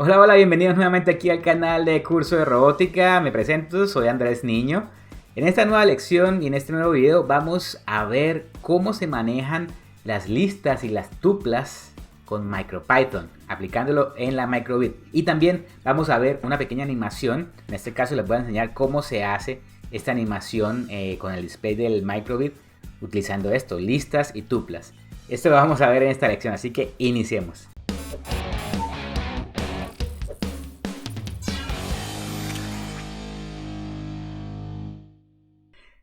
Hola, hola, bienvenidos nuevamente aquí al canal de Curso de Robótica. Me presento, soy Andrés Niño. En esta nueva lección y en este nuevo video vamos a ver cómo se manejan las listas y las tuplas con MicroPython, aplicándolo en la microbit. Y también vamos a ver una pequeña animación. En este caso les voy a enseñar cómo se hace esta animación con el display del microbit utilizando esto, listas y tuplas. Esto lo vamos a ver en esta lección, así que iniciemos.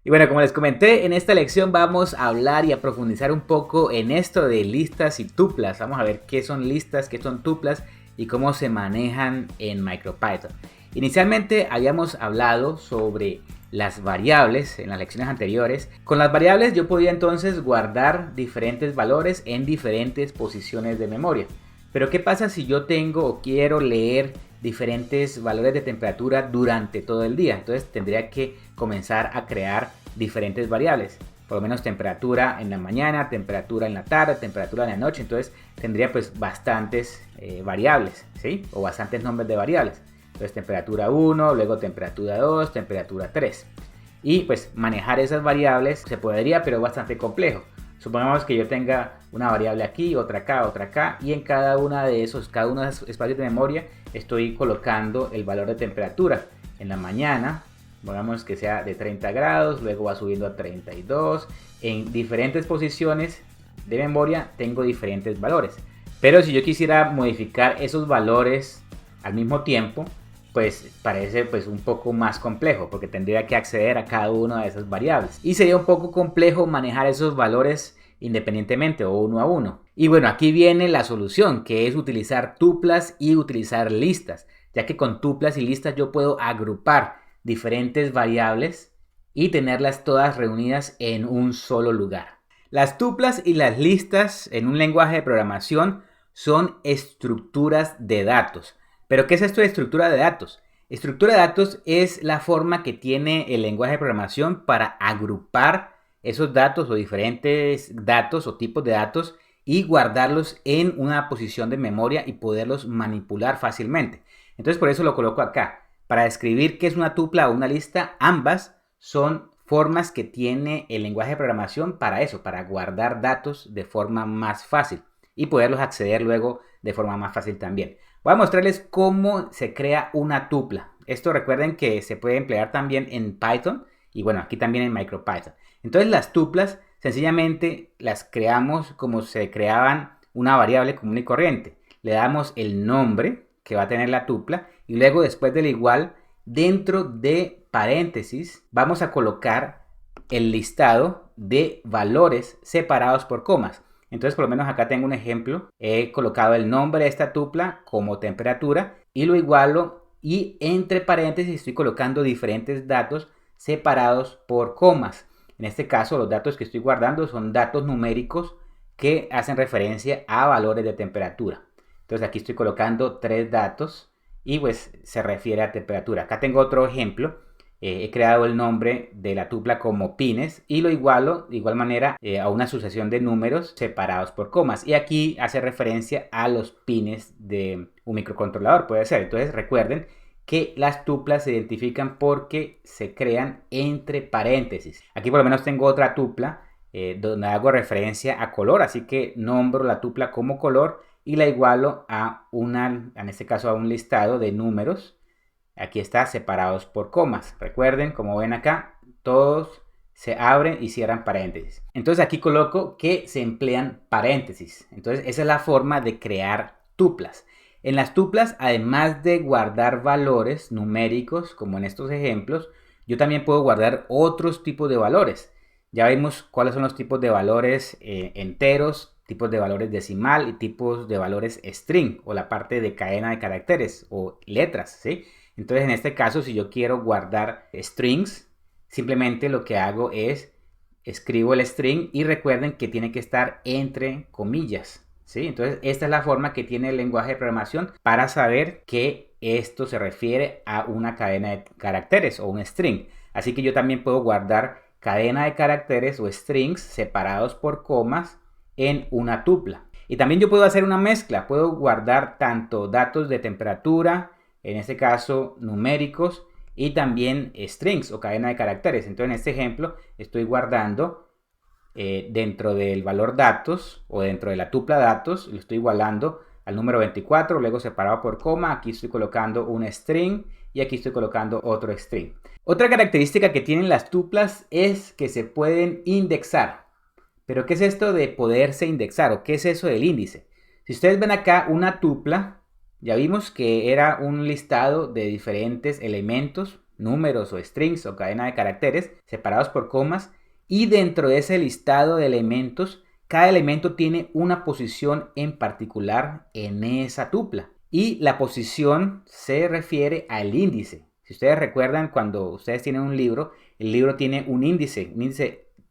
Y bueno, como les comenté, en esta lección vamos a hablar y a profundizar un poco en esto de listas y tuplas. Vamos a ver qué son listas, qué son tuplas y cómo se manejan en MicroPython. Inicialmente habíamos hablado sobre las variables en las lecciones anteriores. Con las variables yo podía entonces guardar diferentes valores en diferentes posiciones de memoria. Pero ¿qué pasa si yo tengo o quiero leer diferentes valores de temperatura durante todo el día? Entonces tendría que comenzar a crear diferentes variables. Por lo menos temperatura en la mañana, temperatura en la tarde, temperatura en la noche. Entonces tendría pues bastantes variables, ¿sí? O bastantes nombres de variables. Entonces temperatura 1, luego temperatura 2, temperatura 3. Y pues manejar esas variables se podría, pero es bastante complejo. Supongamos que yo tenga una variable aquí, otra acá, y en cada uno de esos espacios de memoria estoy colocando el valor de temperatura. En la mañana, pongamos que sea de 30 grados, luego va subiendo a 32. En diferentes posiciones de memoria tengo diferentes valores. Pero si yo quisiera modificar esos valores al mismo tiempo, pues parece pues un poco más complejo porque tendría que acceder a cada una de esas variables y sería un poco complejo manejar esos valores independientemente o uno a uno. Y bueno, aquí viene la solución, que es utilizar tuplas y utilizar listas, ya que con tuplas y listas yo puedo agrupar diferentes variables y tenerlas todas reunidas en un solo lugar. Las tuplas y las listas en un lenguaje de programación son estructuras de datos. ¿Pero qué es esto de estructura de datos? Estructura de datos es la forma que tiene el lenguaje de programación para agrupar esos datos o diferentes datos o tipos de datos y guardarlos en una posición de memoria y poderlos manipular fácilmente. Entonces por eso lo coloco acá. Para describir qué es una tupla o una lista, ambas son formas que tiene el lenguaje de programación para eso, para guardar datos de forma más fácil y poderlos acceder luego de forma más fácil también. Voy a mostrarles cómo se crea una tupla. Esto recuerden que se puede emplear también en Python y bueno, aquí también en MicroPython. Entonces las tuplas sencillamente las creamos como se creaban una variable común y corriente. Le damos el nombre que va a tener la tupla y luego después del igual dentro de paréntesis vamos a colocar el listado de valores separados por comas. Entonces por lo menos acá tengo un ejemplo. He colocado el nombre de esta tupla como temperatura y lo igualo y entre paréntesis estoy colocando diferentes datos separados por comas. En este caso los datos que estoy guardando son datos numéricos que hacen referencia a valores de temperatura. Entonces aquí estoy colocando 3 datos y pues se refiere a temperatura. Acá tengo otro ejemplo. He creado el nombre de la tupla como pines y lo igualo de igual manera a una sucesión de números separados por comas. Y aquí hace referencia a los pines de un microcontrolador, puede ser. Entonces recuerden que las tuplas se identifican porque se crean entre paréntesis. Aquí por lo menos tengo otra tupla donde hago referencia a color, así que nombro la tupla como color y la igualo a en este caso a un listado de números. Aquí está separados por comas. Recuerden, como ven acá, todos se abren y cierran paréntesis. Entonces aquí coloco que se emplean paréntesis. Entonces esa es la forma de crear tuplas. En las tuplas, además de guardar valores numéricos, como en estos ejemplos, yo también puedo guardar otros tipos de valores. Ya vimos cuáles son los tipos de valores enteros, tipos de valores decimal y tipos de valores string o la parte de cadena de caracteres o letras, ¿sí? Entonces en este caso si yo quiero guardar strings, simplemente lo que hago es escribo el string y recuerden que tiene que estar entre comillas, ¿sí? Entonces esta es la forma que tiene el lenguaje de programación para saber que esto se refiere a una cadena de caracteres o un string. Así que yo también puedo guardar cadena de caracteres o strings separados por comas en una tupla. Y también yo puedo hacer una mezcla, puedo guardar tanto datos de temperatura, en este caso numéricos, y también strings o cadena de caracteres. Entonces en este ejemplo estoy guardando dentro del valor datos o dentro de la tupla datos, lo estoy igualando al número 24, luego separado por coma, aquí estoy colocando un string y aquí estoy colocando otro string. Otra característica que tienen las tuplas es que se pueden indexar. Pero ¿qué es esto de poderse indexar o qué es eso del índice? Si ustedes ven acá una tupla, ya vimos que era un listado de diferentes elementos, números o strings o cadena de caracteres separados por comas, y dentro de ese listado de elementos, cada elemento tiene una posición en particular en esa tupla. Y la posición se refiere al índice. Si ustedes recuerdan, cuando ustedes tienen un libro, el libro tiene un índice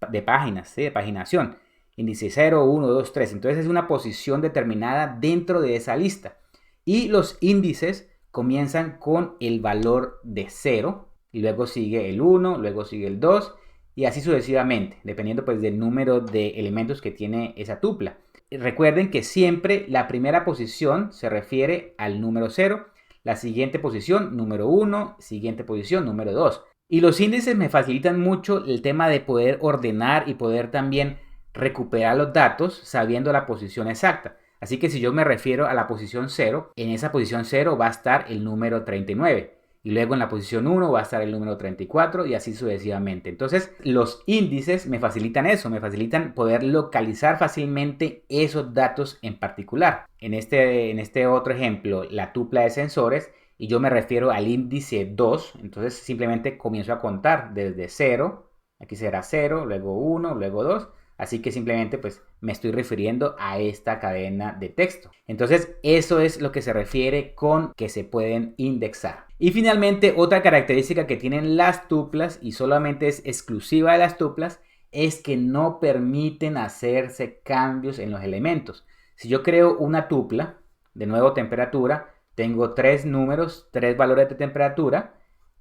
de páginas, ¿sí? De paginación. Índice 0, 1, 2, 3. Entonces es una posición determinada dentro de esa lista. Y los índices comienzan con el valor de 0. Y luego sigue el 1, luego sigue el 2. Y así sucesivamente, dependiendo pues del número de elementos que tiene esa tupla. Recuerden que siempre la primera posición se refiere al número 0. La siguiente posición, número 1. Siguiente posición, número 2. Y los índices me facilitan mucho el tema de poder ordenar y poder también recuperar los datos sabiendo la posición exacta. Así que si yo me refiero a la posición 0, en esa posición 0 va a estar el número 39. Y luego en la posición 1 va a estar el número 34 y así sucesivamente. Entonces los índices me facilitan eso, me facilitan poder localizar fácilmente esos datos en particular. En este otro ejemplo, la tupla de sensores, y yo me refiero al índice 2, entonces simplemente comienzo a contar desde 0, aquí será 0, luego 1, luego 2, así que simplemente pues me estoy refiriendo a esta cadena de texto. Entonces eso es lo que se refiere con que se pueden indexar. Y finalmente otra característica que tienen las tuplas, y solamente es exclusiva de las tuplas, es que no permiten hacerse cambios en los elementos. Si yo creo una tupla, de nuevo temperatura, tengo 3 números, 3 valores de temperatura.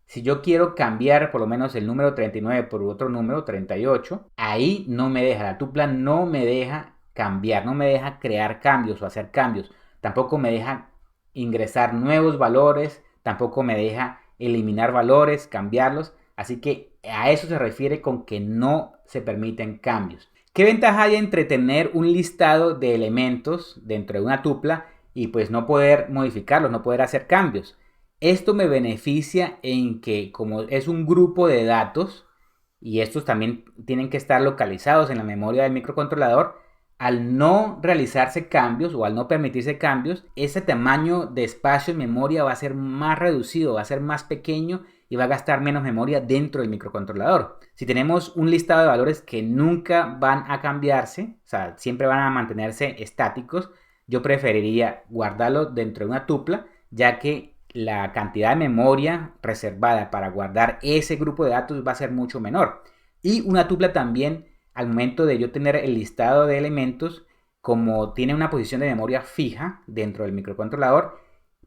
Si yo quiero cambiar por lo menos el número 39 por otro número 38, ahí no me deja, la tupla no me deja cambiar, no me deja crear cambios o hacer cambios. Tampoco me deja ingresar nuevos valores, tampoco me deja eliminar valores, cambiarlos. Así que a eso se refiere con que no se permiten cambios. ¿Qué ventaja hay entre tener un listado de elementos dentro de una tupla y pues no poder modificarlos, no poder hacer cambios? Esto me beneficia en que como es un grupo de datos y estos también tienen que estar localizados en la memoria del microcontrolador, al no realizarse cambios o al no permitirse cambios, ese tamaño de espacio en memoria va a ser más reducido, va a ser más pequeño y va a gastar menos memoria dentro del microcontrolador. Si tenemos un listado de valores que nunca van a cambiarse, o sea, siempre van a mantenerse estáticos, yo preferiría guardarlo dentro de una tupla, ya que la cantidad de memoria reservada para guardar ese grupo de datos va a ser mucho menor. Y una tupla también, al momento de yo tener el listado de elementos, como tiene una posición de memoria fija dentro del microcontrolador,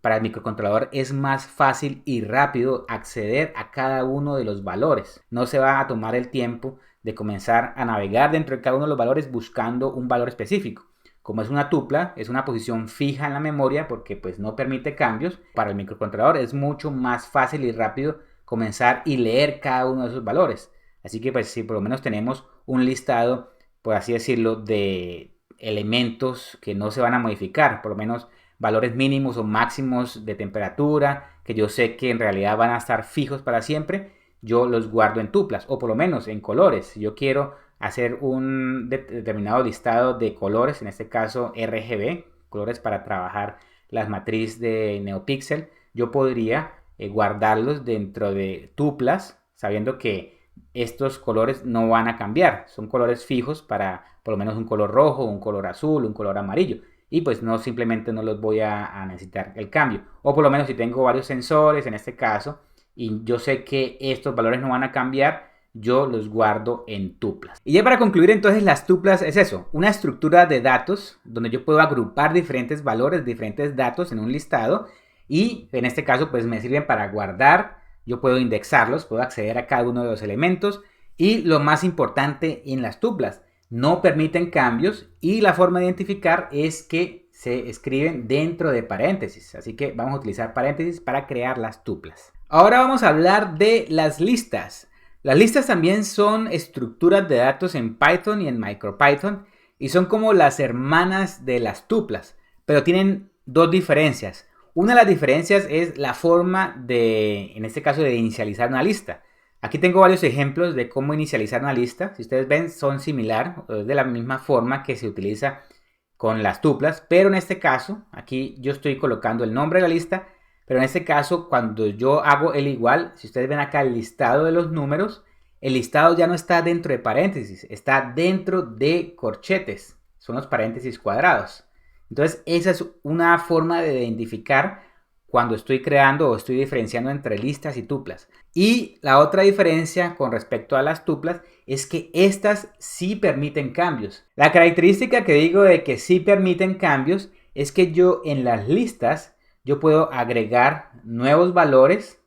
para el microcontrolador es más fácil y rápido acceder a cada uno de los valores. No se va a tomar el tiempo de comenzar a navegar dentro de cada uno de los valores buscando un valor específico. Como es una tupla, es una posición fija en la memoria porque pues no permite cambios. Para el microcontrolador es mucho más fácil y rápido comenzar y leer cada uno de esos valores. Así que pues si por lo menos tenemos un listado, por así decirlo, de elementos que no se van a modificar, por lo menos valores mínimos o máximos de temperatura, que yo sé que en realidad van a estar fijos para siempre, yo los guardo en tuplas o por lo menos en colores. Si yo quiero hacer un determinado listado de colores, en este caso RGB, colores para trabajar las matrices de NeoPixel, yo podría guardarlos dentro de tuplas, sabiendo que estos colores no van a cambiar, son colores fijos para por lo menos un color rojo, un color azul, un color amarillo, y pues no simplemente no los voy a necesitar el cambio. O por lo menos si tengo varios sensores en este caso y yo sé que estos valores no van a cambiar, yo los guardo en tuplas. Y ya para concluir, entonces las tuplas es eso, una estructura de datos donde yo puedo agrupar diferentes valores, diferentes datos en un listado, y en este caso pues me sirven para guardar. Yo puedo indexarlos, puedo acceder a cada uno de los elementos, y lo más importante en las tuplas, no permiten cambios y la forma de identificar es que se escriben dentro de paréntesis. Así que vamos a utilizar paréntesis para crear las tuplas. Ahora vamos a hablar de las listas. Las listas también son estructuras de datos en Python y en MicroPython y son como las hermanas de las tuplas, pero tienen dos diferencias. Una de las diferencias es la forma de, en este caso, de inicializar una lista. Aquí tengo varios ejemplos de cómo inicializar una lista. Si ustedes ven, son similares, de la misma forma que se utiliza con las tuplas, pero en este caso, aquí yo estoy colocando el nombre de la lista, pero en este caso, cuando yo hago el igual, si ustedes ven acá el listado de los números, el listado ya no está dentro de paréntesis, está dentro de corchetes, son los paréntesis cuadrados. Entonces, esa es una forma de identificar cuando estoy creando o estoy diferenciando entre listas y tuplas. Y la otra diferencia con respecto a las tuplas es que estas sí permiten cambios. La característica que digo de que sí permiten cambios es que yo en las listas yo puedo agregar nuevos valores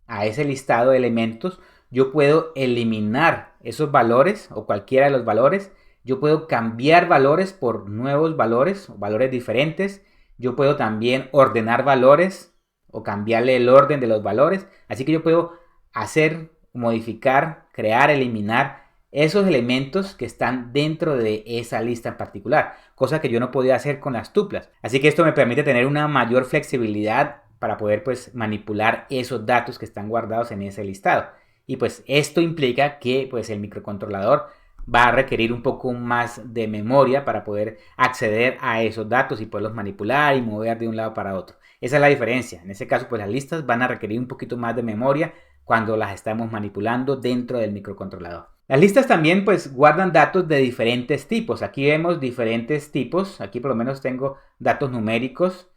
a ese listado de elementos. Yo puedo eliminar esos valores o cualquiera de los valores. Yo puedo cambiar valores por nuevos valores o valores diferentes. Yo puedo también ordenar valores o cambiarle el orden de los valores. Así que yo puedo hacer, modificar, crear, eliminar esos elementos que están dentro de esa lista en particular, cosa que yo no podía hacer con las tuplas. Así que esto me permite tener una mayor flexibilidad para poder pues manipular esos datos que están guardados en ese listado. Y pues esto implica que pues el microcontrolador va a requerir un poco más de memoria para poder acceder a esos datos y poderlos manipular y mover de un lado para otro. Esa es la diferencia. En este caso, pues las listas van a requerir un poquito más de memoria cuando las estamos manipulando dentro del microcontrolador. Las listas también pues guardan datos de diferentes tipos. Aquí vemos diferentes tipos. Aquí por lo menos tengo datos numéricos,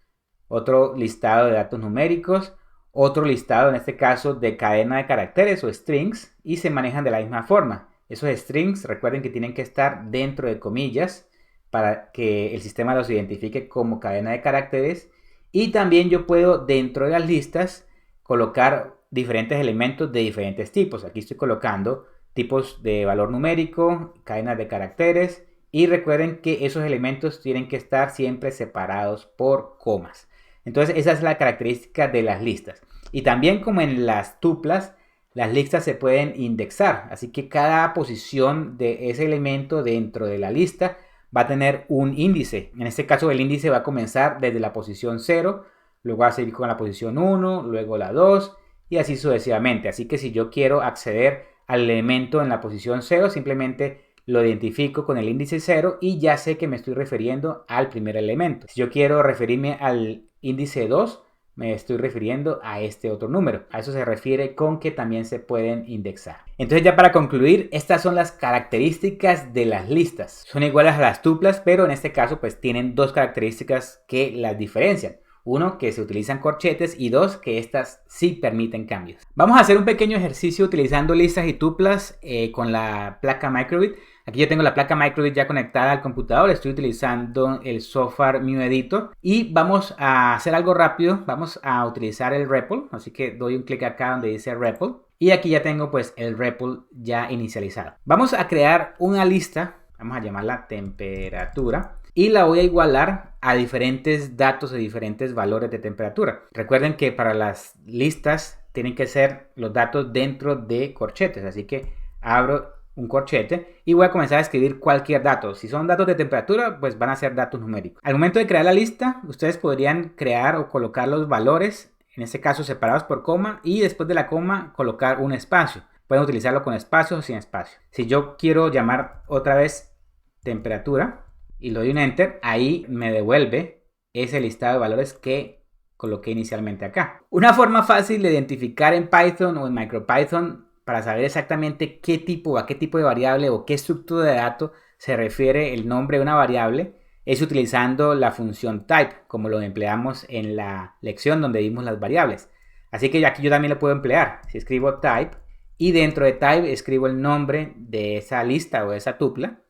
otro listado de datos numéricos, otro listado en este caso de cadena de caracteres o strings y se manejan de la misma forma. Esos strings, recuerden que tienen que estar dentro de comillas para que el sistema los identifique como cadena de caracteres. Y también yo puedo dentro de las listas colocar diferentes elementos de diferentes tipos. Aquí estoy colocando tipos de valor numérico, cadenas de caracteres. Y recuerden que esos elementos tienen que estar siempre separados por comas. Entonces esa es la característica de las listas. Y también como en las tuplas, las listas se pueden indexar, así que cada posición de ese elemento dentro de la lista va a tener un índice. En este caso el índice va a comenzar desde la posición 0, luego va a seguir con la posición 1, luego la 2 y así sucesivamente. Así que si yo quiero acceder al elemento en la posición 0, simplemente lo identifico con el índice 0 y ya sé que me estoy refiriendo al primer elemento. Si yo quiero referirme al índice 2, me estoy refiriendo a este otro número. A eso se refiere con que también se pueden indexar. Entonces ya para concluir, estas son las características de las listas. Son iguales a las tuplas, pero en este caso pues tienen dos características que las diferencian. Uno, que se utilizan corchetes y dos, que estas sí permiten cambios. Vamos a hacer un pequeño ejercicio utilizando listas y tuplas con la placa Microbit. Aquí yo tengo la placa Microbit ya conectada al computador, estoy utilizando el software Mew Editor y vamos a hacer algo rápido, vamos a utilizar el REPL, así que doy un clic acá donde dice REPL y aquí ya tengo pues el REPL ya inicializado. Vamos a crear una lista, vamos a llamarla temperatura y la voy a igualar a diferentes datos, a diferentes valores de temperatura. Recuerden que para las listas tienen que ser los datos dentro de corchetes, así que abro un corchete y voy a comenzar a escribir cualquier dato. Si son datos de temperatura, pues van a ser datos numéricos. Al momento de crear la lista, ustedes podrían crear o colocar los valores, en este caso separados por coma, y después de la coma colocar un espacio. Pueden utilizarlo con espacio o sin espacio. Si yo quiero llamar otra vez temperatura y le doy un enter, ahí me devuelve ese listado de valores que coloqué inicialmente acá. Una forma fácil de identificar en Python o en MicroPython para saber exactamente a qué tipo de variable o qué estructura de datos se refiere el nombre de una variable es utilizando la función type, como lo empleamos en la lección donde vimos las variables. Así que aquí yo también lo puedo emplear. Si escribo type y dentro de type escribo el nombre de esa lista o de esa tupla,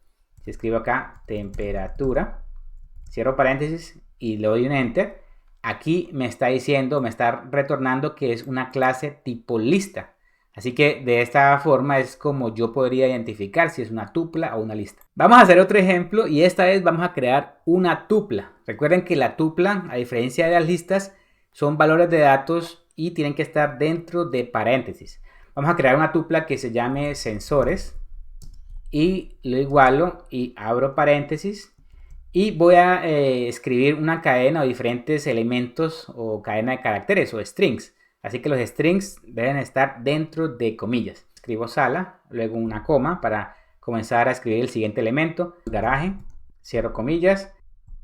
si escribo acá temperatura, cierro paréntesis y le doy un enter, aquí me está diciendo, me está retornando que es una clase tipo lista. Así que de esta forma es como yo podría identificar si es una tupla o una lista. Vamos a hacer otro ejemplo y esta vez vamos a crear una tupla. Recuerden que la tupla, a diferencia de las listas, son valores de datos y tienen que estar dentro de paréntesis. Vamos a crear una tupla que se llame sensores y lo igualo y abro paréntesis y voy a escribir una cadena o diferentes elementos o cadena de caracteres o strings. Así que los strings deben estar dentro de comillas. Escribo sala, luego una coma para comenzar a escribir el siguiente elemento, garaje, cierro comillas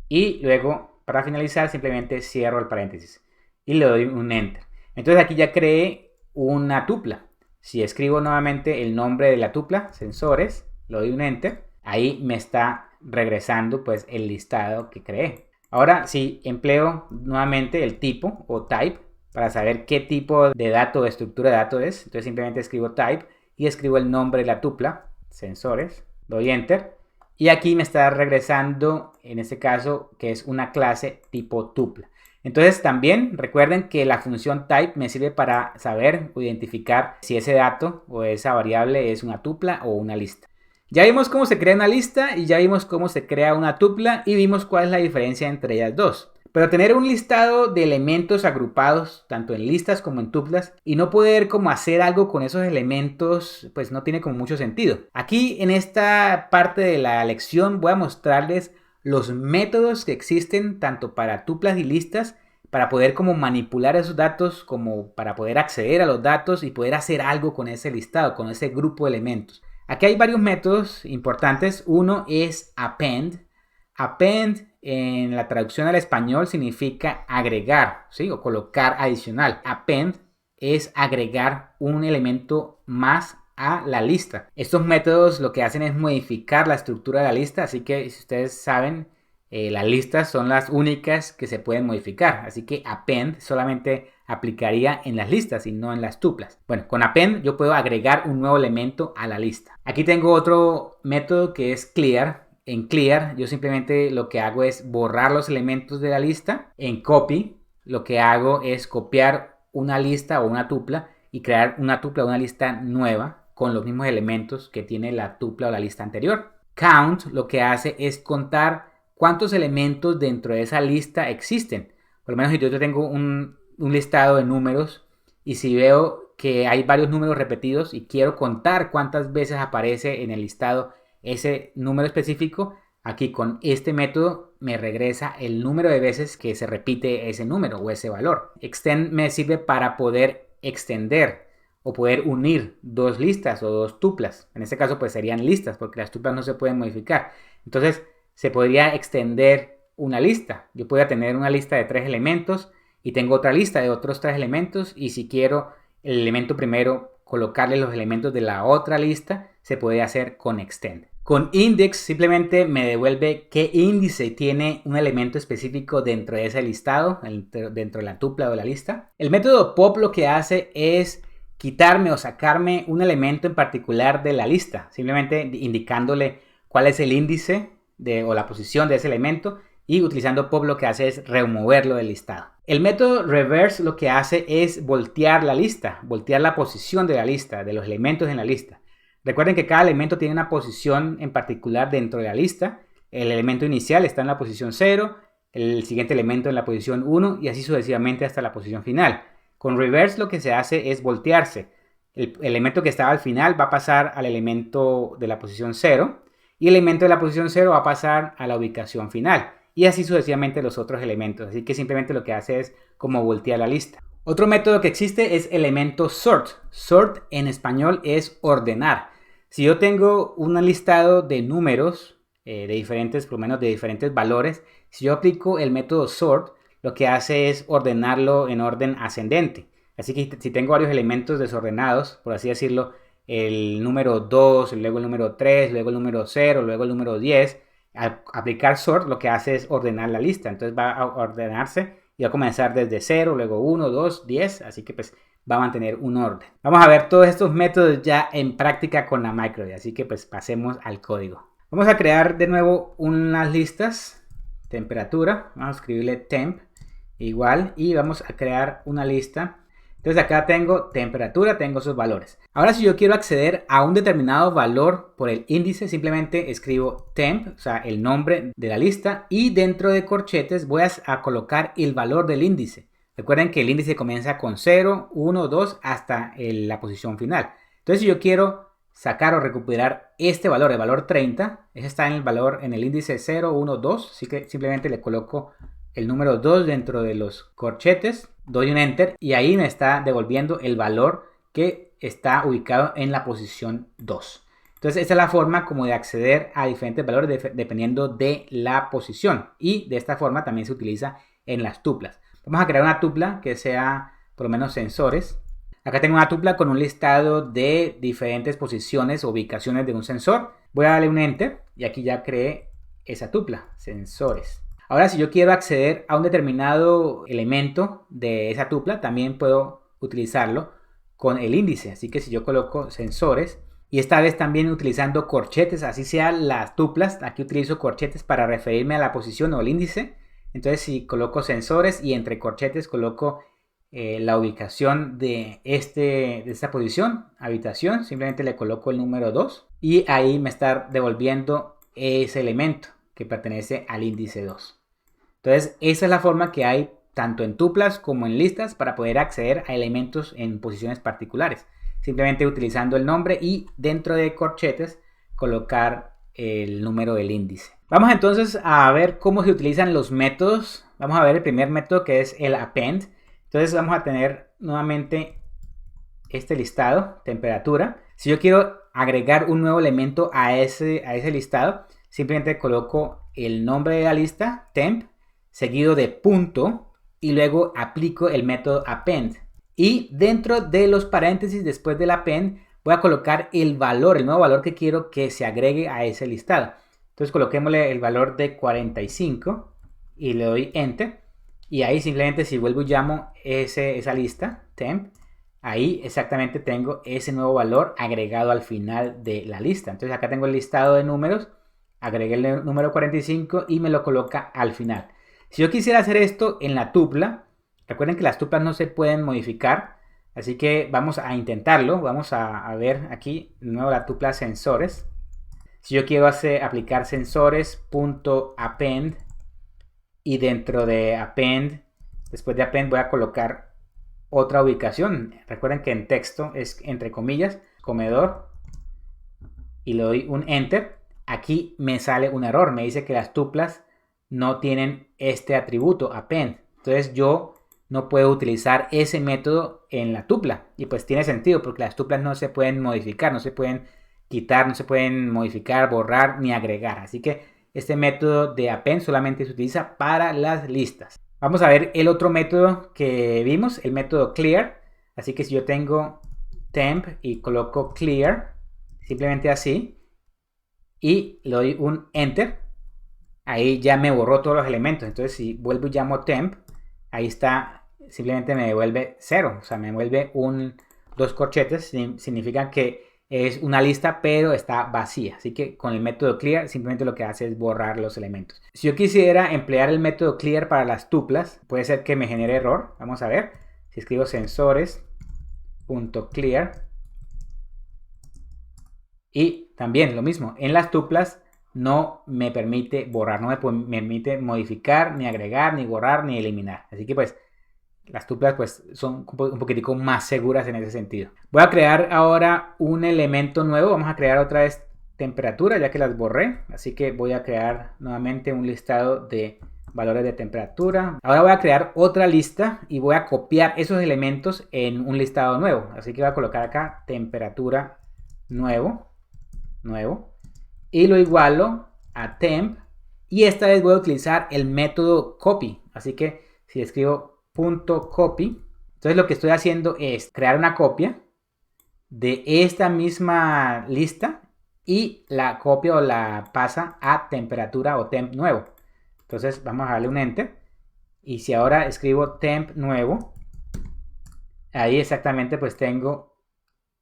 y luego para finalizar simplemente cierro el paréntesis y le doy un enter. Entonces aquí ya creé una tupla. Si escribo nuevamente el nombre de la tupla, sensores, le doy un enter, ahí me está regresando pues el listado que creé. Ahora si empleo nuevamente el tipo o type para saber qué tipo de dato o estructura de datos es, entonces simplemente escribo type y escribo el nombre de la tupla, sensores, doy enter y aquí me está regresando en este caso que es una clase tipo tupla. Entonces también recuerden que la función type me sirve para saber o identificar si ese dato o esa variable es una tupla o una lista. Ya vimos cómo se crea una lista y ya vimos cómo se crea una tupla y vimos cuál es la diferencia entre ellas dos. Pero tener un listado de elementos agrupados tanto en listas como en tuplas y no poder como hacer algo con esos elementos pues no tiene como mucho sentido. Aquí en esta parte de la lección voy a mostrarles los métodos que existen tanto para tuplas y listas para poder como manipular esos datos, como para poder acceder a los datos y poder hacer algo con ese listado, con ese grupo de elementos. Aquí hay varios métodos importantes. Uno es append. Append en la traducción al español significa agregar, ¿sí? O colocar adicional. Append es agregar un elemento más a la lista. Estos métodos lo que hacen es modificar la estructura de la lista, así que si ustedes saben, las listas son las únicas que se pueden modificar, así que append solamente aplicaría en las listas y no en las tuplas. Bueno, con append yo puedo agregar un nuevo elemento a la lista. Aquí tengo otro método que es clear. En clear yo simplemente lo que hago es borrar los elementos de la lista. En copy lo que hago es copiar una lista o una tupla y crear una tupla o una lista nueva con los mismos elementos que tiene la tupla o la lista anterior. Count lo que hace es contar cuántos elementos dentro de esa lista existen. Por lo menos si yo tengo un listado de números y si veo que hay varios números repetidos y quiero contar cuántas veces aparece en el listado ese número específico, aquí con este método me regresa el número de veces que se repite ese número o ese valor. Extend me sirve para poder extender o poder unir dos listas o dos tuplas. En este caso pues serían listas porque las tuplas no se pueden modificar. Entonces se podría extender una lista. Yo podría tener una lista de 3 elementos y tengo otra lista de otros 3 elementos y si quiero el elemento primero colocarle los elementos de la otra lista, se puede hacer con extend. Con index simplemente me devuelve qué índice tiene un elemento específico dentro de ese listado, dentro de la tupla o la lista. El método pop lo que hace es quitarme o sacarme un elemento en particular de la lista, simplemente indicándole cuál es el índice o la posición de ese elemento, y utilizando pop lo que hace es removerlo del listado. El método reverse lo que hace es voltear la lista, voltear la posición de la lista, de los elementos en la lista. Recuerden que cada elemento tiene una posición en particular dentro de la lista. El elemento inicial está en la posición 0, el siguiente elemento en la posición 1 y así sucesivamente hasta la posición final. Con reverse lo que se hace es voltearse. El elemento que estaba al final va a pasar al elemento de la posición 0 y el elemento de la posición 0 va a pasar a la ubicación final. Y así sucesivamente los otros elementos. Así que simplemente lo que hace es como voltear la lista. Otro método que existe es elemento sort. Sort en español es ordenar. Si yo tengo un listado de números de diferentes, por lo menos de diferentes valores, si yo aplico el método sort, lo que hace es ordenarlo en orden ascendente. Así que si tengo varios elementos desordenados, por así decirlo, el número 2, luego el número 3, luego el número 0, luego el número 10, al aplicar sort lo que hace es ordenar la lista. Entonces va a ordenarse y va a comenzar desde 0, luego 1, 2, 10. Así que pues va a mantener un orden. Vamos a ver todos estos métodos ya en práctica con la micro:d. Así que pues pasemos al código. Vamos a crear de nuevo unas listas. Temperatura. Vamos a escribirle temp igual. Y vamos a crear una lista Entonces acá tengo temperatura, tengo sus valores. Ahora si yo quiero acceder a un determinado valor por el índice, simplemente escribo temp, o sea, el nombre de la lista, y dentro de corchetes voy a colocar el valor del índice. Recuerden que el índice comienza con 0, 1, 2 hasta la posición final. Entonces si yo quiero sacar o recuperar este valor, el valor 30, ese está en el índice 0, 1, 2, así que simplemente le coloco el número 2 dentro de los corchetes, doy un enter y ahí me está devolviendo el valor que está ubicado en la posición 2. Entonces esta es la forma como de acceder a diferentes valores dependiendo de la posición, y de esta forma también se utiliza en las tuplas. Vamos a crear una tupla que sea por lo menos sensores. Acá tengo una tupla con un listado de diferentes posiciones o ubicaciones de un sensor. Voy a darle un enter y aquí ya creé esa tupla, sensores. Ahora si yo quiero acceder a un determinado elemento de esa tupla, también puedo utilizarlo con el índice. Así que si yo coloco sensores, y esta vez también utilizando corchetes, así sean las tuplas, aquí utilizo corchetes para referirme a la posición o el índice. Entonces si coloco sensores y entre corchetes coloco la ubicación de esta posición, habitación, simplemente le coloco el número 2 y ahí me está devolviendo ese elemento que pertenece al índice 2. Entonces esa es la forma que hay tanto en tuplas como en listas para poder acceder a elementos en posiciones particulares. Simplemente utilizando el nombre y dentro de corchetes colocar el número del índice. Vamos entonces a ver cómo se utilizan los métodos. Vamos a ver el primer método, que es el append. Entonces vamos a tener nuevamente este listado, temperatura. Si yo quiero agregar un nuevo elemento a ese listado, simplemente coloco el nombre de la lista, temp, seguido de punto, y luego aplico el método append. Y dentro de los paréntesis, después del append, voy a colocar el nuevo valor que quiero que se agregue a ese listado. Entonces coloquémosle el valor de 45 y le doy enter. Y ahí simplemente si vuelvo y llamo esa lista, temp, ahí exactamente tengo ese nuevo valor agregado al final de la lista. Entonces acá tengo el listado de números, agregué el número 45 y me lo coloca al final. Si yo quisiera hacer esto en la tupla, recuerden que las tuplas no se pueden modificar, así que vamos a intentarlo. Vamos a ver aquí de nuevo la tupla sensores. Si yo quiero aplicar sensores.append y dentro de append, después de append voy a colocar otra ubicación. Recuerden que en texto es entre comillas, comedor, y le doy un enter. Aquí me sale un error, me dice que las tuplas no tienen este atributo append. Entonces yo no puedo utilizar ese método en la tupla, y pues tiene sentido porque las tuplas no se pueden modificar, no se pueden quitar, no se pueden modificar, borrar ni agregar. Así que este método de append solamente se utiliza para las listas. Vamos a ver el otro método que vimos, el método clear. Así que si yo tengo temp y coloco clear, simplemente así, y le doy un enter, ahí ya me borró todos los elementos. Entonces si vuelvo y llamo temp, ahí está, simplemente me devuelve 0, o sea, me devuelve dos corchetes, significa que es una lista pero está vacía. Así que con el método clear simplemente lo que hace es borrar los elementos. Si yo quisiera emplear el método clear para las tuplas, puede ser que me genere error. Vamos a ver. Si escribo sensores.clear, y también lo mismo, en las tuplas no me permite borrar, no me permite modificar, ni agregar, ni borrar, ni eliminar. Así que pues las tuplas pues son un poquitico más seguras en ese sentido. Voy a crear ahora un elemento nuevo. Vamos a crear otra vez temperatura, ya que las borré. Así que voy a crear nuevamente un listado de valores de temperatura. Ahora voy a crear otra lista y voy a copiar esos elementos en un listado nuevo. Así que voy a colocar acá temperatura nuevo. Y lo igualo a temp. Y esta vez voy a utilizar el método copy. Así que si escribo .copy, entonces lo que estoy haciendo es crear una copia de esta misma lista y la copia o la pasa a temperatura o temp nuevo. Entonces vamos a darle un enter, y si ahora escribo temp nuevo, ahí exactamente pues tengo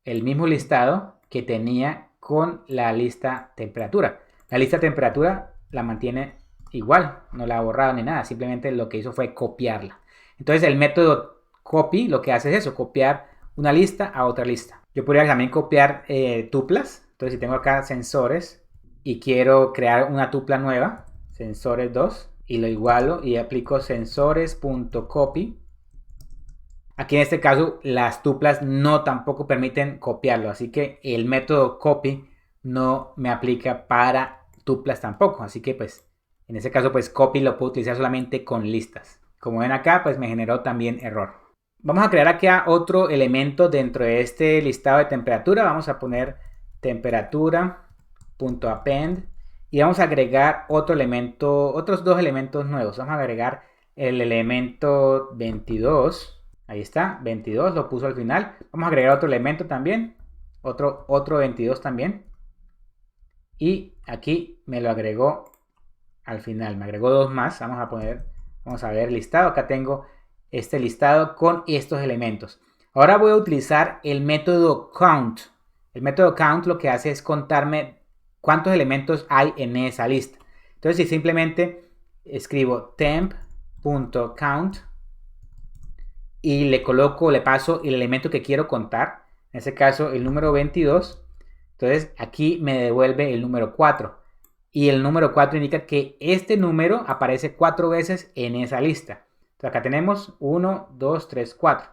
el mismo listado que tenía con la lista temperatura. La lista temperatura la mantiene igual, no la ha borrado ni nada, simplemente lo que hizo fue copiarla. Entonces el método copy lo que hace es eso, copiar una lista a otra lista. Yo podría también copiar tuplas. Entonces si tengo acá sensores y quiero crear una tupla nueva, sensores 2, y lo igualo y aplico sensores.copy. Aquí en este caso las tuplas no tampoco permiten copiarlo, así que el método copy no me aplica para tuplas tampoco. Así que pues en este caso pues copy lo puedo utilizar solamente con listas. Como ven acá pues me generó también error. Vamos a crear aquí otro elemento dentro de este listado de temperatura. Vamos a poner temperatura.append y vamos a agregar otro elemento, otros dos elementos nuevos. Vamos a agregar el elemento 22. Ahí está, 22, lo puso al final. Vamos a agregar otro elemento también. Otro 22 también. Y aquí me lo agregó al final. Me agregó dos más. Vamos a ver listado. Acá tengo este listado con estos elementos. Ahora voy a utilizar el método count. El método count lo que hace es contarme cuántos elementos hay en esa lista. Entonces, si simplemente escribo temp.count y le paso el elemento que quiero contar, en este caso el número 22, entonces aquí me devuelve el número 4. Y el número 4 indica que este número aparece 4 veces en esa lista. Entonces acá tenemos 1, 2, 3, 4.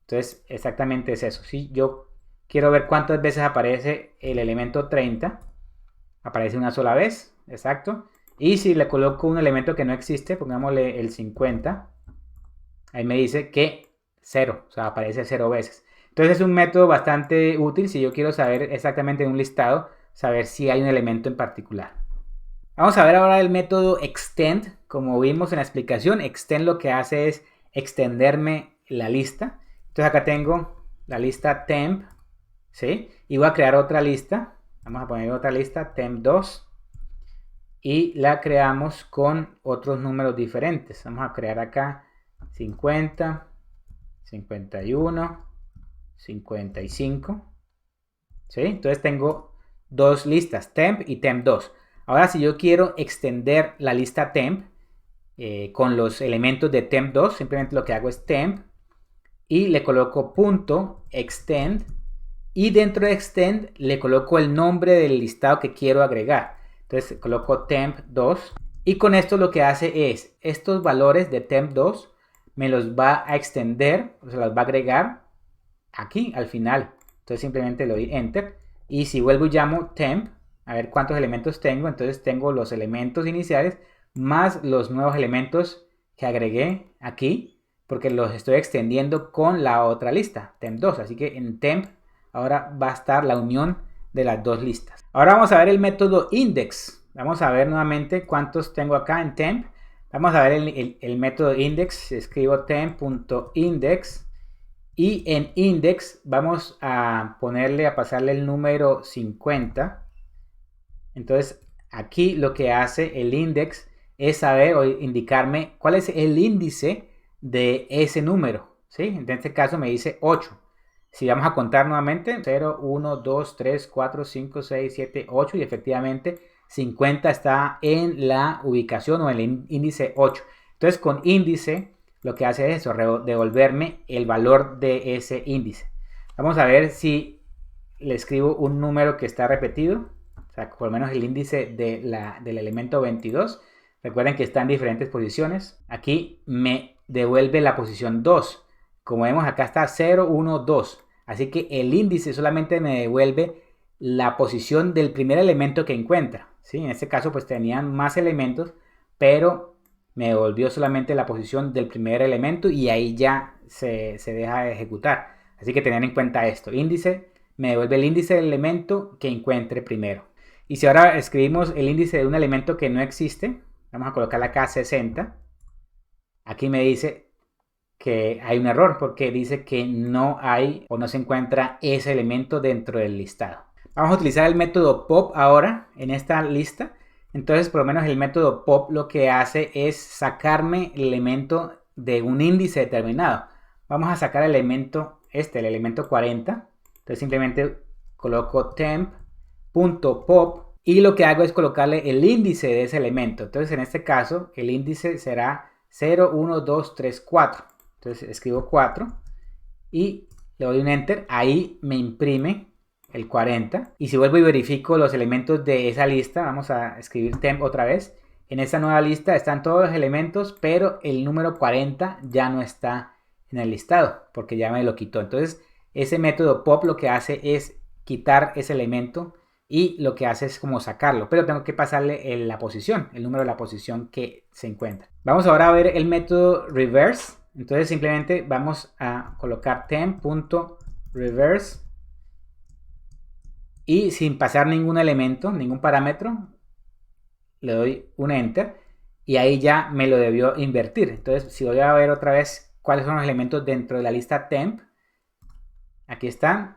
Entonces exactamente es eso. Si yo quiero ver cuántas veces aparece el elemento 30, aparece una sola vez, exacto. Y si le coloco un elemento que no existe, pongámosle el 50, ahí me dice que 0, o sea, aparece 0 veces. Entonces es un método bastante útil si yo quiero saber exactamente en un listado, saber si hay un elemento en particular. Vamos a ver ahora el método extend. Como vimos en la explicación, extend lo que hace es extenderme la lista. Entonces acá tengo la lista temp, ¿sí? Y voy a crear otra lista. Vamos a poner otra lista, temp2. Y la creamos con otros números diferentes. Vamos a crear acá 50, 51, 55. ¿Sí? Entonces tengo dos listas, temp y temp2. Ahora si yo quiero extender la lista temp con los elementos de temp2, simplemente lo que hago es temp y le coloco punto extend y dentro de extend le coloco el nombre del listado que quiero agregar. Entonces coloco temp2 y con esto lo que hace es estos valores de temp2 me los va a extender, o sea, los va a agregar aquí al final. Entonces simplemente le doy enter y si vuelvo y llamo temp, a ver cuántos elementos tengo. Entonces tengo los elementos iniciales más los nuevos elementos que agregué aquí, porque los estoy extendiendo con la otra lista, temp2. Así que en temp ahora va a estar la unión de las dos listas. Ahora vamos a ver el método index. Vamos a ver nuevamente cuántos tengo acá en temp. Vamos a ver el método index. Escribo temp.index y en index vamos a pasarle el número 50. Entonces aquí lo que hace el index es saber o indicarme cuál es el índice de ese número, ¿sí? En este caso me dice 8. Si vamos a contar nuevamente, 0, 1, 2, 3, 4, 5, 6, 7, 8 y efectivamente 50 está en la ubicación o en el índice 8. Entonces con índice lo que hace es eso, devolverme el valor de ese índice. Vamos a ver si le escribo un número que está repetido, o sea, por lo menos el índice del elemento 22. Recuerden que está en diferentes posiciones. Aquí me devuelve la posición 2. Como vemos acá está 0, 1, 2. Así que el índice solamente me devuelve la posición del primer elemento que encuentra, ¿sí? En este caso pues tenían más elementos, pero me devolvió solamente la posición del primer elemento y ahí ya se deja de ejecutar. Así que tengan en cuenta esto. Índice me devuelve el índice del elemento que encuentre primero. Y si ahora escribimos el índice de un elemento que no existe, vamos a colocar acá 60. Aquí me dice que hay un error porque dice que no hay o no se encuentra ese elemento dentro del listado. Vamos a utilizar el método pop ahora en esta lista. Entonces por lo menos el método pop lo que hace es sacarme el elemento de un índice determinado. Vamos a sacar el elemento el elemento 40. Entonces simplemente coloco temp.pop y lo que hago es colocarle el índice de ese elemento. Entonces en este caso el índice será 0, 1, 2, 3, 4. Entonces escribo 4 y le doy un enter. Ahí me imprime el 40. Y si vuelvo y verifico los elementos de esa lista, vamos a escribir temp otra vez. En esta nueva lista están todos los elementos, pero el número 40 ya no está en el listado porque ya me lo quitó. Entonces ese método pop lo que hace es quitar ese elemento y lo que hace es como sacarlo, pero tengo que pasarle la posición, el número de la posición que se encuentra. Vamos ahora a ver el método reverse. Entonces simplemente vamos a colocar temp.reverse y sin pasar ningún elemento, ningún parámetro, le doy un enter y ahí ya me lo debió invertir. Entonces si voy a ver otra vez cuáles son los elementos dentro de la lista temp, aquí están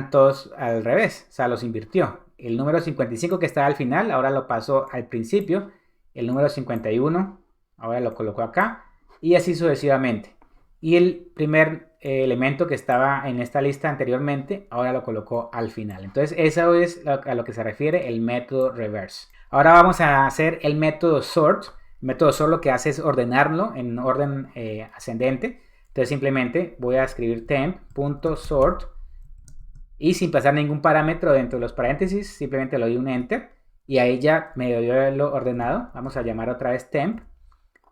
todos al revés, o sea, los invirtió. El número 55 que estaba al final, ahora lo pasó al principio. El número 51, ahora lo colocó acá. Y así sucesivamente. Y el primer elemento que estaba en esta lista anteriormente, ahora lo colocó al final. Entonces, eso es a lo que se refiere el método reverse. Ahora vamos a hacer el método sort. El método sort lo que hace es ordenarlo en orden ascendente. Entonces, simplemente voy a escribir temp.sort. Y sin pasar ningún parámetro dentro de los paréntesis, simplemente le doy un enter. Y ahí ya me debió haberlo ordenado. Vamos a llamar otra vez temp.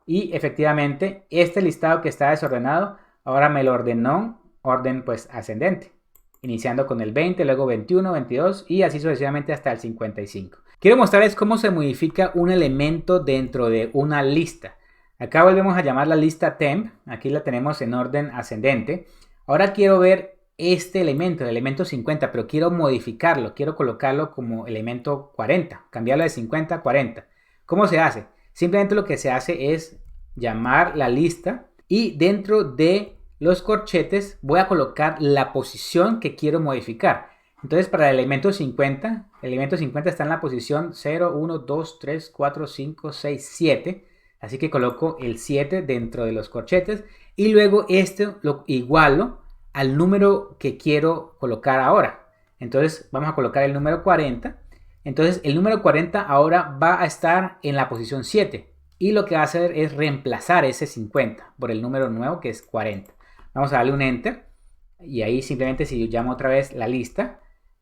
Y efectivamente, este listado que está desordenado, ahora me lo ordenó orden pues ascendente. Iniciando con el 20, luego 21, 22 y así sucesivamente hasta el 55. Quiero mostrarles cómo se modifica un elemento dentro de una lista. Acá volvemos a llamar la lista temp. Aquí la tenemos en orden ascendente. Ahora quiero ver este elemento, el elemento 50, pero quiero modificarlo, quiero colocarlo como elemento 40, cambiarlo de 50 a 40. ¿Cómo se hace? Simplemente lo que se hace es llamar la lista y dentro de los corchetes voy a colocar la posición que quiero modificar. Entonces para el elemento 50 está en la posición 0, 1, 2, 3, 4, 5, 6, 7. Así que coloco el 7 dentro de los corchetes y luego esto lo igualo al número que quiero colocar ahora. Entonces vamos a colocar el número 40. Entonces el número 40 ahora va a estar en la posición 7. Y lo que va a hacer es reemplazar ese 50 por el número nuevo que es 40. Vamos a darle un enter. Y ahí simplemente si yo llamo otra vez la lista,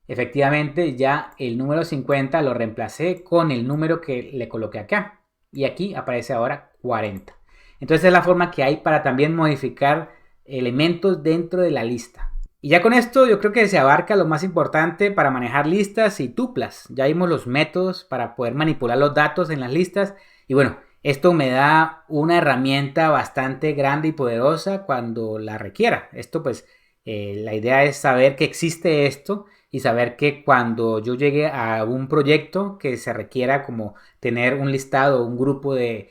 efectivamente ya el número 50 lo reemplacé con el número que le coloqué acá. Y aquí aparece ahora 40. Entonces es la forma que hay para también modificar elementos dentro de la lista. Y ya con esto yo creo que se abarca lo más importante para manejar listas y tuplas. Ya vimos los métodos para poder manipular los datos en las listas. Y bueno, esto me da una herramienta bastante grande y poderosa cuando la requiera. Esto pues la idea es saber que existe esto y saber que cuando yo llegue a un proyecto que se requiera como tener un listado, un grupo de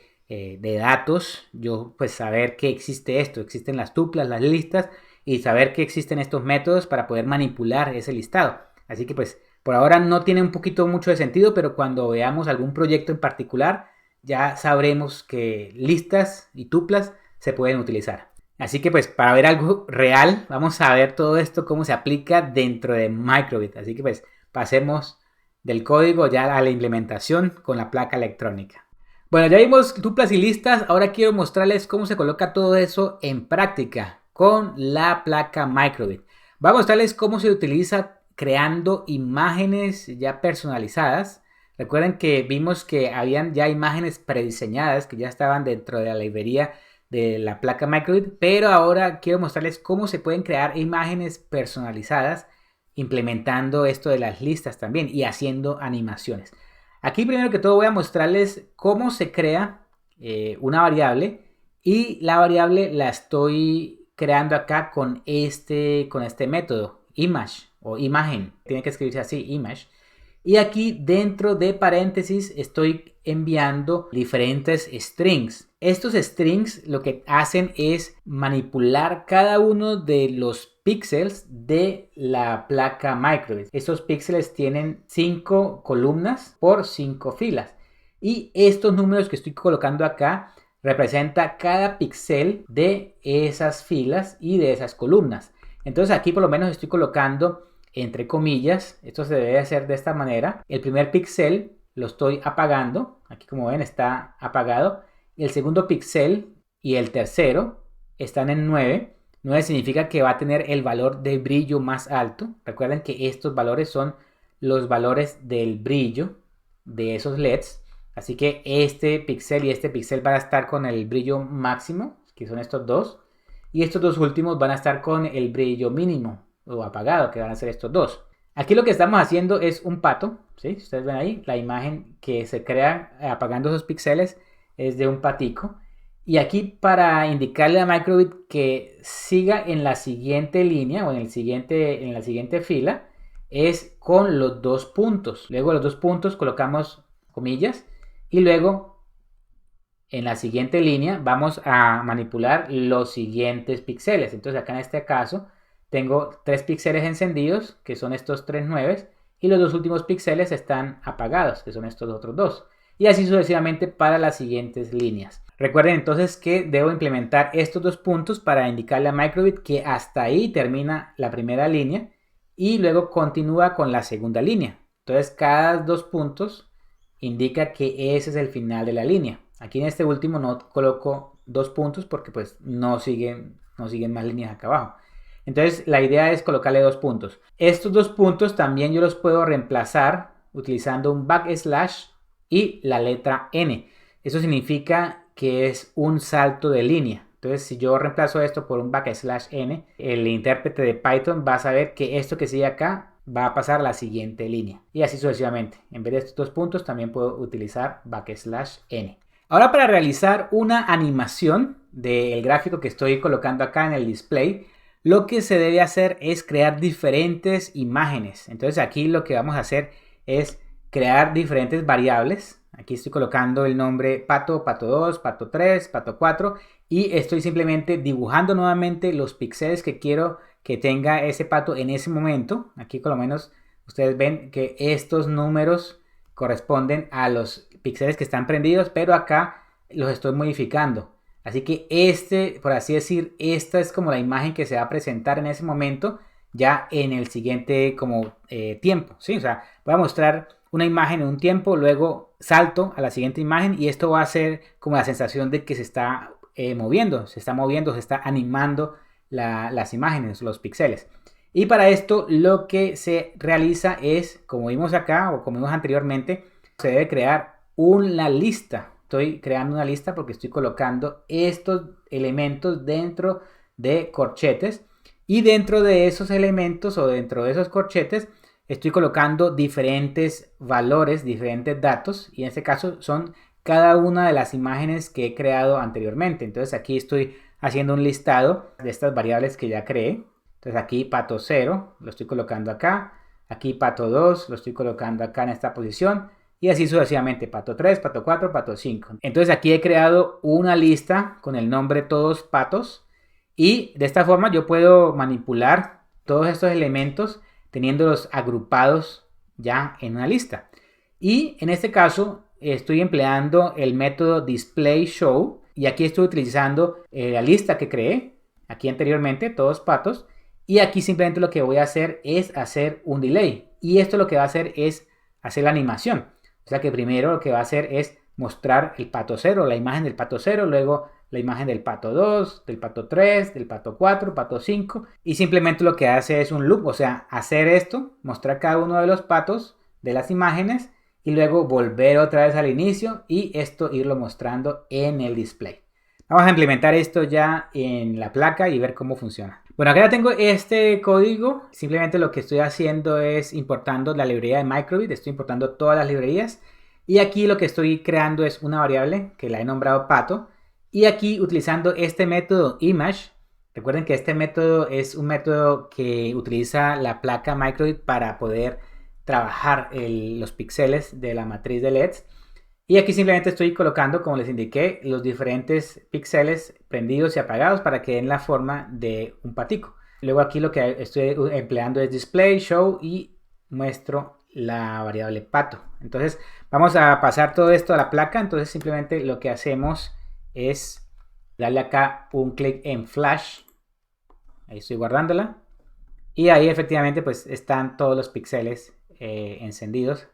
datos, yo pues saber que existe esto, existen las tuplas, las listas y saber que existen estos métodos para poder manipular ese listado. Así que pues por ahora no tiene un poquito mucho de sentido, pero cuando veamos algún proyecto en particular ya sabremos que listas y tuplas se pueden utilizar. Así que pues para ver algo real vamos a ver todo esto cómo se aplica dentro de Microbit. Así que pues pasemos del código ya a la implementación con la placa electrónica. Bueno, ya vimos tuplas y listas, ahora quiero mostrarles cómo se coloca todo eso en práctica con la placa Microbit. Voy a mostrarles cómo se utiliza creando imágenes ya personalizadas. Recuerden que vimos que habían ya imágenes prediseñadas que ya estaban dentro de la librería de la placa Microbit, pero ahora quiero mostrarles cómo se pueden crear imágenes personalizadas implementando esto de las listas también y haciendo animaciones. Aquí primero que todo voy a mostrarles cómo se crea una variable y la variable la estoy creando acá con este método image o imagen, tiene que escribirse así, image. Y aquí dentro de paréntesis estoy enviando diferentes strings. Estos strings lo que hacen es manipular cada uno de los píxeles de la placa Microbit. Estos píxeles tienen 5 columnas por 5 filas. Y estos números que estoy colocando acá representa cada píxel de esas filas y de esas columnas. Entonces aquí por lo menos estoy colocando entre comillas, esto se debe hacer de esta manera. El primer píxel lo estoy apagando, aquí como ven está apagado. El segundo píxel y el tercero están en 9. 9 significa que va a tener el valor de brillo más alto. Recuerden que estos valores son los valores del brillo de esos LEDs. Así que este píxel y este píxel van a estar con el brillo máximo, que son estos dos. Y estos dos últimos van a estar con el brillo mínimo o apagado, que van a ser estos dos. Aquí lo que estamos haciendo es un pato, ¿sí? Ustedes ven ahí, la imagen que se crea apagando esos píxeles es de un patico. Y aquí para indicarle a Microbit que siga en la siguiente línea o en la siguiente fila es con los dos puntos. Luego los dos puntos colocamos comillas y luego en la siguiente línea vamos a manipular los siguientes píxeles. Entonces acá en este caso tengo 3 píxeles encendidos, que son estos 3 9, y los dos últimos píxeles están apagados, que son estos otros dos. Y así sucesivamente para las siguientes líneas. Recuerden entonces que debo implementar estos dos puntos para indicarle a Microbit que hasta ahí termina la primera línea y luego continúa con la segunda línea. Entonces cada dos puntos indica que ese es el final de la línea. Aquí en este último no coloco 2 puntos porque pues no siguen más líneas acá abajo. Entonces la idea es colocarle 2 puntos. Estos 2 puntos también yo los puedo reemplazar utilizando un backslash y la letra N. Eso significa que es un salto de línea. Entonces si yo reemplazo esto por un backslash N, el intérprete de Python va a saber que esto que sigue acá va a pasar a la siguiente línea. Y así sucesivamente. En vez de estos 2 puntos también puedo utilizar backslash N. Ahora para realizar una animación del gráfico que estoy colocando acá en el display, lo que se debe hacer es crear diferentes imágenes. Entonces aquí lo que vamos a hacer es crear diferentes variables. Aquí estoy colocando el nombre pato, pato 2, pato 3, pato 4 y estoy simplemente dibujando nuevamente los píxeles que quiero que tenga ese pato en ese momento. Aquí por lo menos ustedes ven que estos números corresponden a los píxeles que están prendidos, pero acá los estoy modificando. Así que por así decir, esta es como la imagen que se va a presentar en ese momento, ya en el siguiente tiempo, ¿sí? O sea, voy a mostrar una imagen en un tiempo, luego salto a la siguiente imagen y esto va a ser como la sensación de que se está moviendo, se está animando las imágenes, los píxeles. Y para esto lo que se realiza es, como vimos acá o como vimos anteriormente, se debe crear una lista. Estoy creando una lista porque estoy colocando estos elementos dentro de corchetes y dentro de esos elementos o dentro de esos corchetes estoy colocando diferentes valores, diferentes datos y en este caso son cada una de las imágenes que he creado anteriormente. Entonces aquí estoy haciendo un listado de estas variables que ya creé. Entonces aquí pato 0 lo estoy colocando acá, aquí pato 2 lo estoy colocando acá en esta posición. Y así sucesivamente, pato 3, pato 4, pato 5. Entonces aquí he creado una lista con el nombre todos patos. Y de esta forma yo puedo manipular todos estos elementos teniéndolos agrupados ya en una lista. Y en este caso estoy empleando el método displayShow. Y aquí estoy utilizando la lista que creé aquí anteriormente, todos patos. Y aquí simplemente lo que voy a hacer es hacer un delay. Y esto lo que va a hacer es hacer la animación. O sea que primero lo que va a hacer es mostrar el pato 0, la imagen del pato 0, luego la imagen del pato 2, del pato 3, del pato 4, pato 5 y simplemente lo que hace es un loop, o sea, hacer esto, mostrar cada uno de los patos de las imágenes y luego volver otra vez al inicio y esto irlo mostrando en el display. Vamos a implementar esto ya en la placa y ver cómo funciona. Bueno, acá ya tengo este código. Simplemente lo que estoy haciendo es importando la librería de Microbit. Estoy importando todas las librerías. Y aquí lo que estoy creando es una variable que la he nombrado pato. Y aquí utilizando este método image. Recuerden que este método es un método que utiliza la placa Microbit para poder trabajar los píxeles de la matriz de LEDs. Y aquí simplemente estoy colocando, como les indiqué, los diferentes píxeles prendidos y apagados para que den la forma de un patico. Luego aquí lo que estoy empleando es display, show y muestro la variable pato. Entonces vamos a pasar todo esto a la placa. Entonces simplemente lo que hacemos es darle acá un clic en flash. Ahí estoy guardándola. Y ahí efectivamente pues están todos los píxeles encendidos,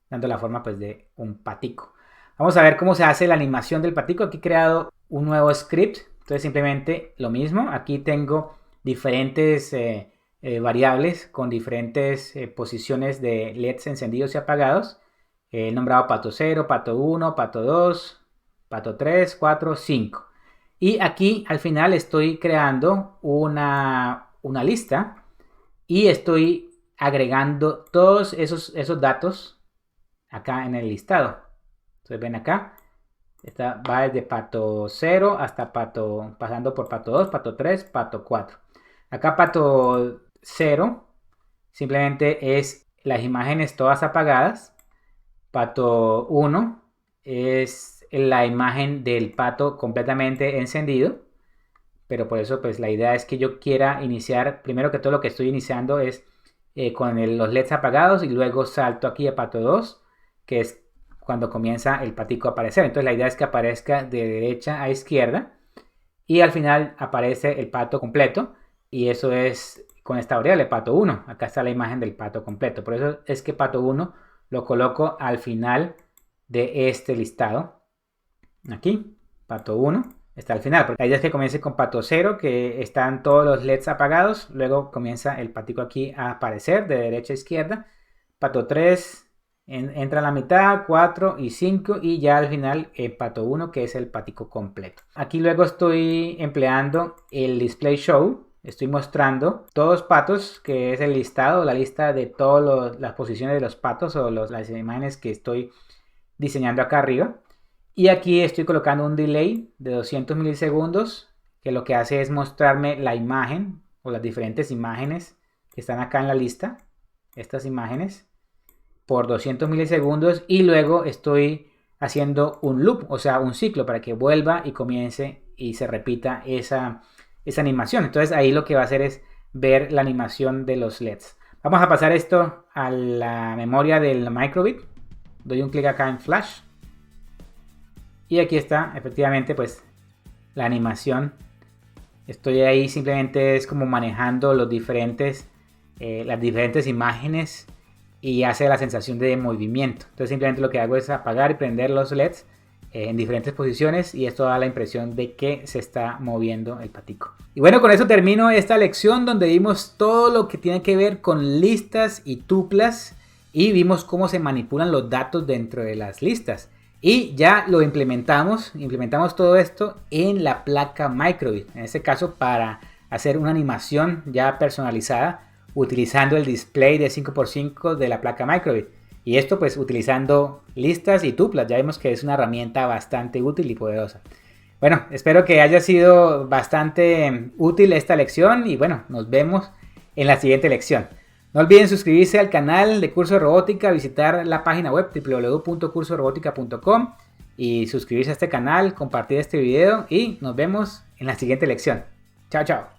dando la forma pues de un patico. Vamos a ver cómo se hace la animación del patico. Aquí he creado un nuevo script Entonces simplemente lo mismo. Aquí tengo diferentes variables con diferentes posiciones de LEDs encendidos y apagados. He nombrado pato 0, pato 1, pato 2, pato 3, 4, 5. Y aquí al final estoy creando una lista y estoy agregando todos esos datos acá en el listado. Entonces ven acá, esta va desde pato 0 hasta pato, pasando por pato 2, pato 3, pato 4. Acá pato 0 simplemente es las imágenes todas apagadas. Pato 1 es la imagen del pato completamente encendido, pero por eso pues la idea es que yo quiera iniciar, primero que todo lo que estoy iniciando es con los LEDs apagados y luego salto aquí a pato 2, que es cuando comienza el patico a aparecer. Entonces la idea es que aparezca de derecha a izquierda y al final aparece el pato completo, y eso es con esta variable pato 1. Acá está la imagen del pato completo, por eso es que pato 1 lo coloco al final de este listado. Aquí, pato 1 está al final, porque la idea es que comience con pato 0, que están todos los LEDs apagados, luego comienza el patico aquí a aparecer de derecha a izquierda. Pato 3 entra a la mitad, 4 y 5, y ya al final pato 1, que es el patico completo. Aquí luego estoy empleando el display show. Estoy mostrando todos los patos, que es el listado, la lista de todas las posiciones de los patos o las imágenes que estoy diseñando acá arriba. Y aquí estoy colocando un delay de 200 milisegundos, que lo que hace es mostrarme la imagen o las diferentes imágenes que están acá en la lista, estas imágenes, por 200 milisegundos, y luego estoy haciendo un loop, o sea, un ciclo para que vuelva y comience y se repita esa animación. Entonces ahí lo que va a hacer es ver la animación de los LEDs. Vamos a pasar esto a la memoria del microbit. Doy un clic acá en Flash. Y aquí está, efectivamente, pues la animación. Estoy ahí simplemente es como manejando las diferentes imágenes y hace la sensación de movimiento. Entonces simplemente lo que hago es apagar y prender los LEDs en diferentes posiciones, y esto da la impresión de que se está moviendo el patico. Y bueno, con eso termino esta lección donde vimos todo lo que tiene que ver con listas y tuplas y vimos cómo se manipulan los datos dentro de las listas. Y ya lo implementamos todo esto en la placa microbit, en este caso para hacer una animación ya personalizada utilizando el display de 5x5 de la placa microbit. Y esto pues utilizando listas y tuplas. Ya vemos que es una herramienta bastante útil y poderosa. Bueno, espero que haya sido bastante útil esta lección y bueno, nos vemos en la siguiente lección. No olviden suscribirse al canal de Curso de Robótica, visitar la página web www.cursorobotica.com y suscribirse a este canal, compartir este video y nos vemos en la siguiente lección. Chao, chao.